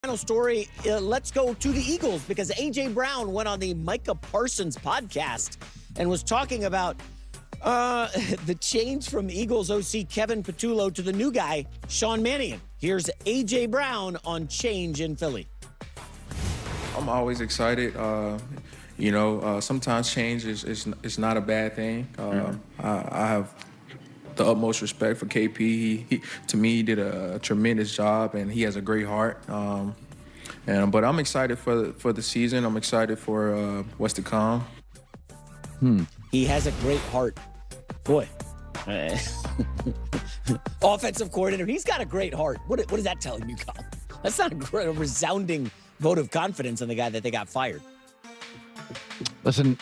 Final story, let's go to the Eagles because A.J. Brown went on the Micah Parsons podcast and was talking about the change from Eagles OC Kevin Patullo to the new guy, Sean Mannion. Here's A.J. Brown on change in Philly. I'm always excited. Sometimes change is not a bad thing. I have the utmost respect for KP. He to me, he did a tremendous job, and he has a great heart. But I'm excited for the season. I'm excited for what's to come. He has a great heart. Boy. Offensive coordinator, he's got a great heart. What does that tell you, Colin? That's not a resounding vote of confidence in the guy that they got fired. Listen,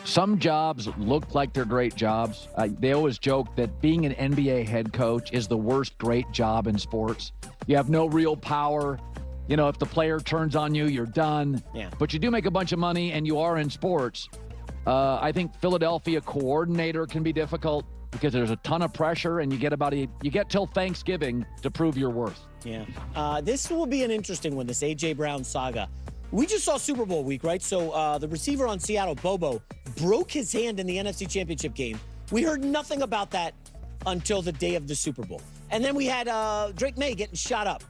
some jobs look like they're great jobs. They always joke that being an NBA head coach is the worst great job in sports. You have no real power. You know, if the player turns on you, you're done. Yeah. But you do make a bunch of money, and you are in sports. I think Philadelphia coordinator can be difficult because there's a ton of pressure, and you get till Thanksgiving to prove your worth. Yeah. This will be an interesting one, this A.J. Brown saga. We just saw Super Bowl week, right? So the receiver on Seattle, Bobo, broke his hand in the NFC Championship game. We heard nothing about that until the day of the Super Bowl. And then we had Drake May getting shot up.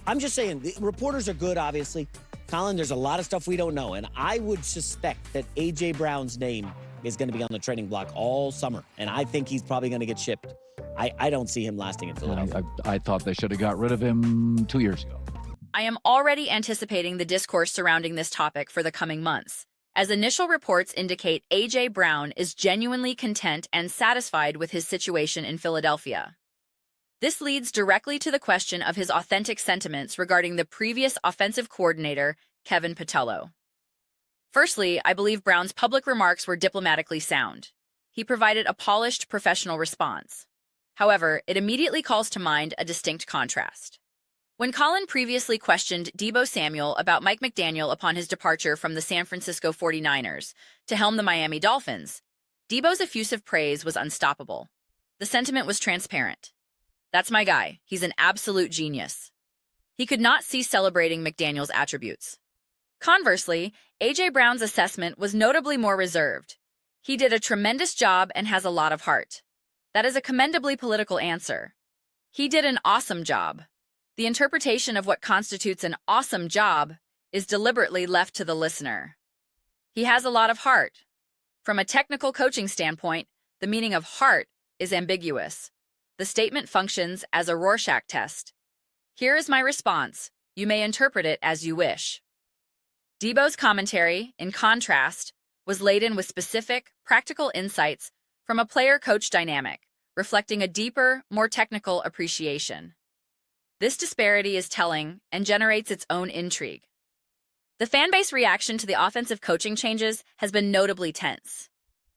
I'm just saying, the reporters are good, obviously. Colin, there's a lot of stuff we don't know. And I would suspect that A.J. Brown's name is going to be on the trading block all summer. And I think he's probably going to get shipped. I don't see him lasting in Philadelphia. I thought they should have got rid of him 2 years ago. I am already anticipating the discourse surrounding this topic for the coming months, as initial reports indicate A.J. Brown is genuinely content and satisfied with his situation in Philadelphia. This leads directly to the question of his authentic sentiments regarding the previous offensive coordinator, Kevin Patullo. Firstly, I believe Brown's public remarks were diplomatically sound. He provided a polished, professional response. However, it immediately calls to mind a distinct contrast. When Colin previously questioned Deebo Samuel about Mike McDaniel upon his departure from the San Francisco 49ers to helm the Miami Dolphins, Deebo's effusive praise was unstoppable. The sentiment was transparent. That's my guy. He's an absolute genius. He could not cease celebrating McDaniel's attributes. Conversely, A.J. Brown's assessment was notably more reserved. He did a tremendous job and has a lot of heart. That is a commendably political answer. He did an awesome job. The interpretation of what constitutes an awesome job is deliberately left to the listener. He has a lot of heart. From a technical coaching standpoint, the meaning of heart is ambiguous. The statement functions as a Rorschach test. Here is my response. You may interpret it as you wish. Deebo's commentary, in contrast, was laden with specific, practical insights from a player-coach dynamic, reflecting a deeper, more technical appreciation. This disparity is telling and generates its own intrigue. The fanbase reaction to the offensive coaching changes has been notably tense.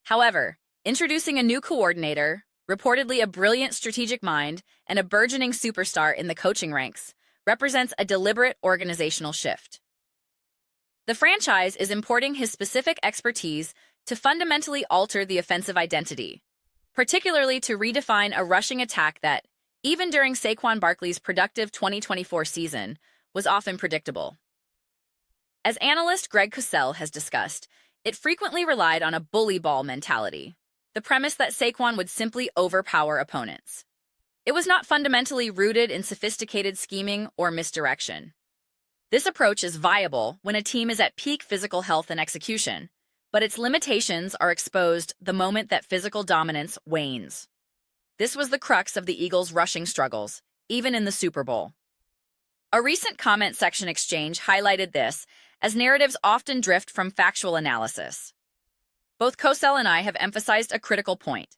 However, introducing a new coordinator, reportedly a brilliant strategic mind, and a burgeoning superstar in the coaching ranks, represents a deliberate organizational shift. The franchise is importing his specific expertise to fundamentally alter the offensive identity, particularly to redefine a rushing attack that, even during Saquon Barkley's productive 2024 season, was often predictable. As analyst Greg Cosell has discussed, it frequently relied on a bully ball mentality, the premise that Saquon would simply overpower opponents. It was not fundamentally rooted in sophisticated scheming or misdirection. This approach is viable when a team is at peak physical health and execution, but its limitations are exposed the moment that physical dominance wanes. This was the crux of the Eagles' rushing struggles, even in the Super Bowl. A recent comment section exchange highlighted this, as narratives often drift from factual analysis. Both Cosell and I have emphasized a critical point.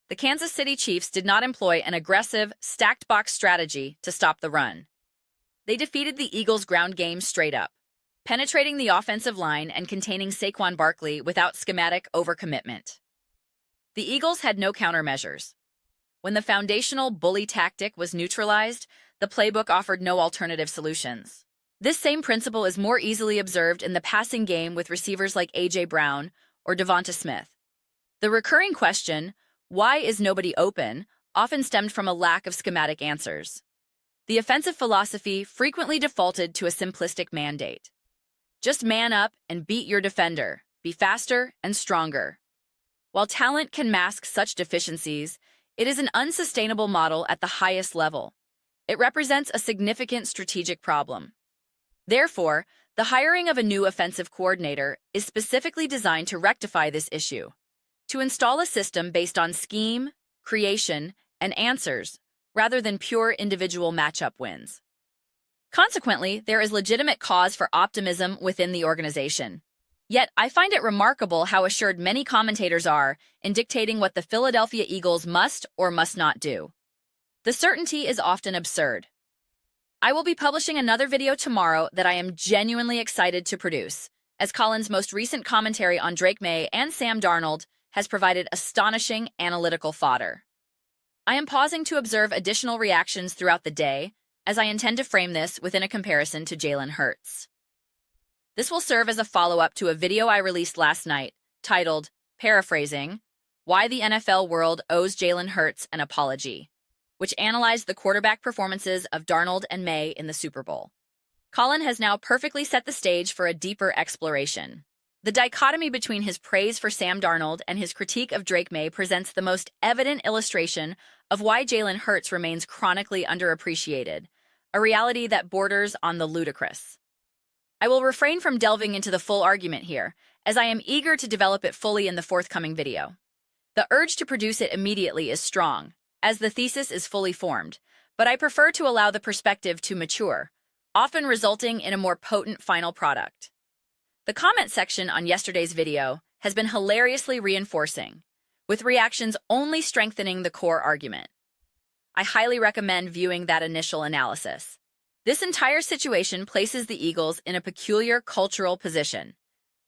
The Kansas City Chiefs did not employ an aggressive, stacked box strategy to stop the run. They defeated the Eagles' ground game straight up, penetrating the offensive line and containing Saquon Barkley without schematic overcommitment. The Eagles had no countermeasures. When the foundational bully tactic was neutralized, the playbook offered no alternative solutions. This same principle is more easily observed in the passing game with receivers like A.J. Brown or Devonta Smith. The recurring question, why is nobody open, often stemmed from a lack of schematic answers. the offensive philosophy frequently defaulted to a simplistic mandate. Just man up and beat your defender, be faster and stronger. While talent can mask such deficiencies, it is an unsustainable model at the highest level. It represents a significant strategic problem. Therefore, the hiring of a new offensive coordinator is specifically designed to rectify this issue, to install a system based on scheme, creation, and answers, rather than pure individual matchup wins. Consequently, there is legitimate cause for optimism within the organization. Yet, I find it remarkable how assured many commentators are in dictating what the Philadelphia Eagles must or must not do. The certainty is often absurd. I will be publishing another video tomorrow that I am genuinely excited to produce, as Colin's most recent commentary on Drake May and Sam Darnold has provided astonishing analytical fodder. I am pausing to observe additional reactions throughout the day, as I intend to frame this within a comparison to Jalen Hurts. This will serve as a follow-up to a video I released last night, titled, Paraphrasing, Why the NFL World Owes Jalen Hurts an Apology, which analyzed the quarterback performances of Darnold and May in the Super Bowl. Colin has now perfectly set the stage for a deeper exploration. The dichotomy between his praise for Sam Darnold and his critique of Drake May presents the most evident illustration of why Jalen Hurts remains chronically underappreciated, a reality that borders on the ludicrous. I will refrain from delving into the full argument here, as I am eager to develop it fully in the forthcoming video. The urge to produce it immediately is strong, as the thesis is fully formed, but I prefer to allow the perspective to mature, often resulting in a more potent final product. The comment section on yesterday's video has been hilariously reinforcing, with reactions only strengthening the core argument. I highly recommend viewing that initial analysis. This entire situation places the Eagles in a peculiar cultural position.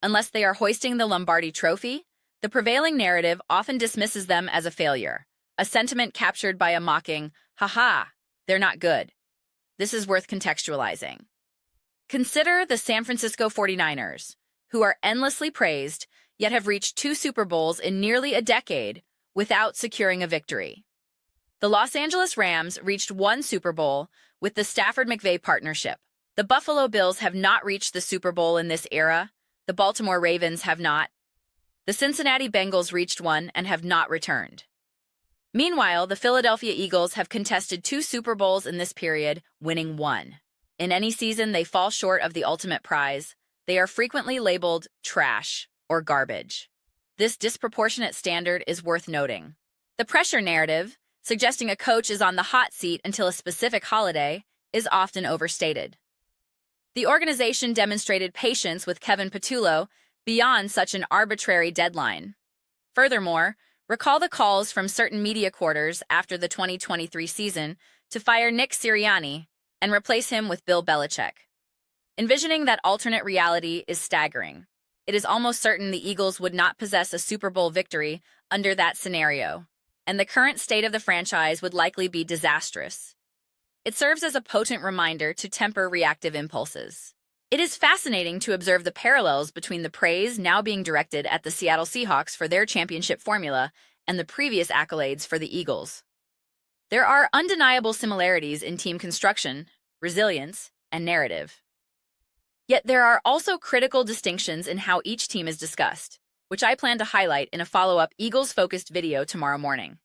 Unless they are hoisting the Lombardi Trophy, the prevailing narrative often dismisses them as a failure, a sentiment captured by a mocking, "Ha-ha, they're not good." This is worth contextualizing. Consider the San Francisco 49ers, who are endlessly praised, yet have reached 2 Super Bowls in nearly a decade without securing a victory. The Los Angeles Rams reached 1 Super Bowl with the Stafford-McVay partnership. The Buffalo Bills have not reached the Super Bowl in this era. The Baltimore Ravens have not. The Cincinnati Bengals reached 1 and have not returned. Meanwhile, the Philadelphia Eagles have contested 2 Super Bowls in this period, winning 1. In any season they fall short of the ultimate prize, they are frequently labeled trash or garbage. This disproportionate standard is worth noting. The pressure narrative, suggesting a coach is on the hot seat until a specific holiday, is often overstated. The organization demonstrated patience with Kevin Patullo beyond such an arbitrary deadline. Furthermore, recall the calls from certain media quarters after the 2023 season to fire Nick Sirianni and replace him with Bill Belichick. Envisioning that alternate reality is staggering. It is almost certain the Eagles would not possess a Super Bowl victory under that scenario, and the current state of the franchise would likely be disastrous. It serves as a potent reminder to temper reactive impulses. It is fascinating to observe the parallels between the praise now being directed at the Seattle Seahawks for their championship formula and the previous accolades for the Eagles. There are undeniable similarities in team construction, resilience, and narrative. Yet there are also critical distinctions in how each team is discussed, which I plan to highlight in a follow-up Eagles-focused video tomorrow morning.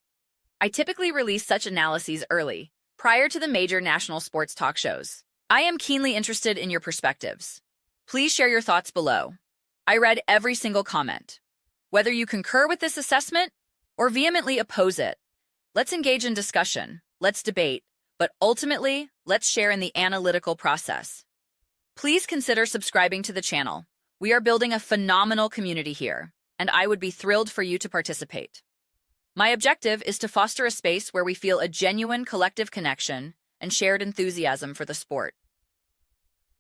I typically release such analyses early, prior to the major national sports talk shows. I am keenly interested in your perspectives. Please share your thoughts below. I read every single comment. Whether you concur with this assessment or vehemently oppose it, let's engage in discussion, let's debate, but ultimately, let's share in the analytical process. Please consider subscribing to the channel. We are building a phenomenal community here, and I would be thrilled for you to participate. My objective is to foster a space where we feel a genuine collective connection and shared enthusiasm for the sport.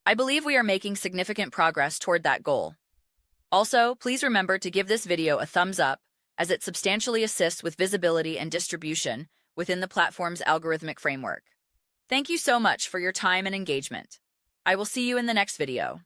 I believe we are making significant progress toward that goal. Also, please remember to give this video a thumbs up, as it substantially assists with visibility and distribution within the platform's algorithmic framework. Thank you so much for your time and engagement. I will see you in the next video.